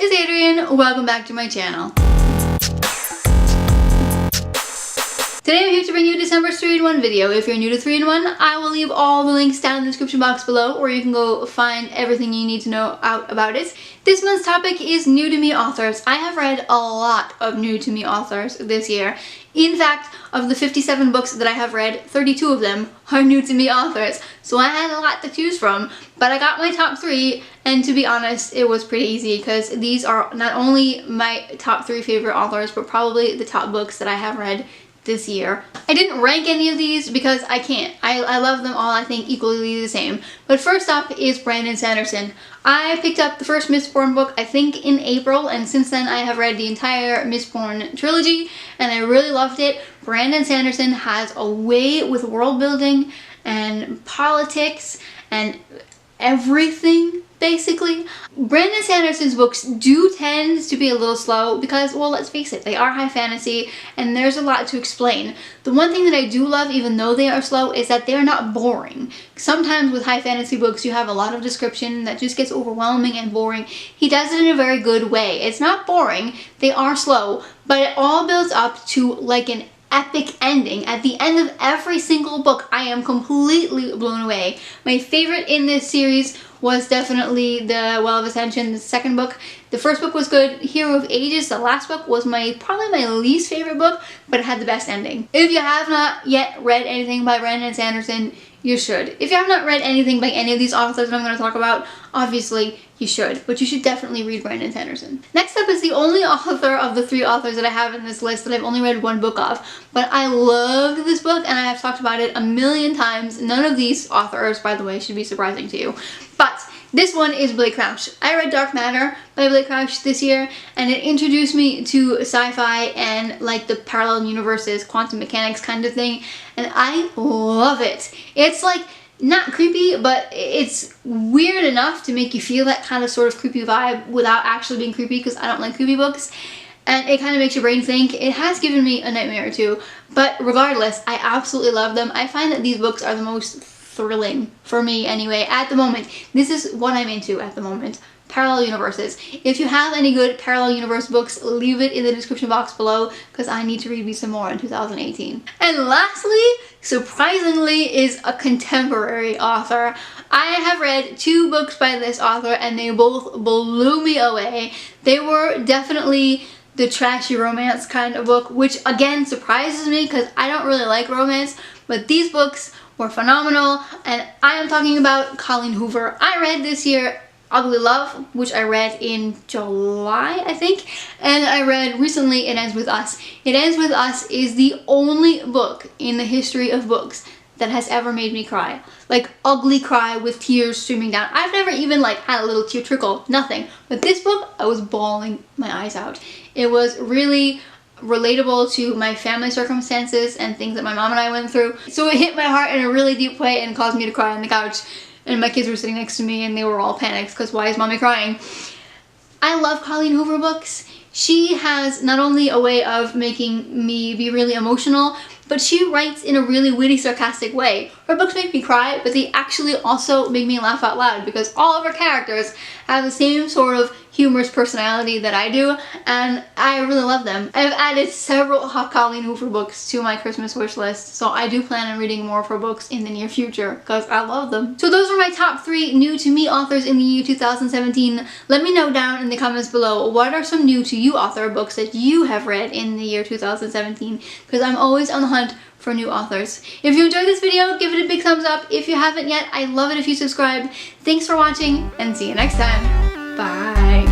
is Adrian. Welcome back to my channel. Today I'm here to bring you December's 3-in-1 video. If you're new to 3-in-1, I will leave all the links down in the description box below, where you can go find everything you need to know about it. This month's topic is new to me authors. I have read a lot of new to me authors this year. In fact, of the 57 books that I have read, 32 of them are new to me authors. So I had a lot to choose from, but I got my top 3, and to be honest, it was pretty easy because these are not only my top 3 favorite authors, but probably the top books that I have read this year. I didn't rank any of these because I can't. I love them all, I think, equally the same. But first up is Brandon Sanderson. I picked up the first Mistborn book, I think, in April, and since then I have read the entire Mistborn trilogy, and I really loved it. Brandon Sanderson has a way with world building and politics and everything, basically. Brandon Sanderson's books do tend to be a little slow because, well, let's face it, they are high fantasy and there's a lot to explain. The one thing that I do love, even though they are slow, is that they're not boring. Sometimes with high fantasy books you have a lot of description that just gets overwhelming and boring. He does it in a very good way. It's not boring, they are slow, but it all builds up to like an epic ending. At the end of every single book, I am completely blown away. My favorite in this series was definitely the Well of Ascension, the second book. The first book was good. Hero of Ages, the last book, was probably my least favorite book, but it had the best ending. If you have not yet read anything by Brandon Sanderson, you should. If you have not read anything by any of these authors that I'm going to talk about, obviously you should, but you should definitely read Brandon Sanderson. Next up is the only author of the 3 authors that I have in this list that I've only read 1 book of, but I loved this book and I have talked about it a million times. None of these authors, by the way, should be surprising to you, but this one is Blake Crouch. I read Dark Matter by Blake Crouch this year, and it introduced me to sci-fi and like the parallel universes, quantum mechanics kind of thing, and I love it. It's like not creepy, but it's weird enough to make you feel that kind of sort of creepy vibe without actually being creepy, because I don't like creepy books, and it kind of makes your brain think. It has given me a nightmare or two, but regardless, I absolutely love them. I find that these books are the most thrilling, for me anyway, at the moment. This is what I'm into at the moment. Parallel universes. If you have any good parallel universe books, leave it in the description box below, because I need to read me some more in 2018. And lastly, surprisingly, is a contemporary author. I have read 2 books by this author and they both blew me away. They were definitely the trashy romance kind of book, which again surprises me because I don't really like romance, but these books were phenomenal, and I am talking about Colleen Hoover. I read this year Ugly Love, which I read in July, I think, and I read recently It Ends With Us. It Ends With Us is the only book in the history of books that has ever made me cry. Like, ugly cry with tears streaming down. I've never even like had a little tear trickle, nothing. But this book, I was bawling my eyes out. It was really relatable to my family circumstances and things that my mom and I went through. So it hit my heart in a really deep way and caused me to cry on the couch. And my kids were sitting next to me and they were all panicked because why is mommy crying? I love Colleen Hoover books. She has not only a way of making me be really emotional, but she writes in a really witty, sarcastic way. Her books make me cry, but they actually also make me laugh out loud because all of her characters have the same sort of humorous personality that I do, and I really love them. I've added several Colleen Hoover books to my Christmas wish list, so I do plan on reading more of her books in the near future because I love them. So those are my top 3 new to me authors in the year 2017. Let me know down in the comments below, what are some new to you author books that you have read in the year 2017, because I'm always on the hunt for new authors. If you enjoyed this video, give it a big thumbs up. If you haven't yet, I'd love it if you subscribe. Thanks for watching, and see you next time. Bye.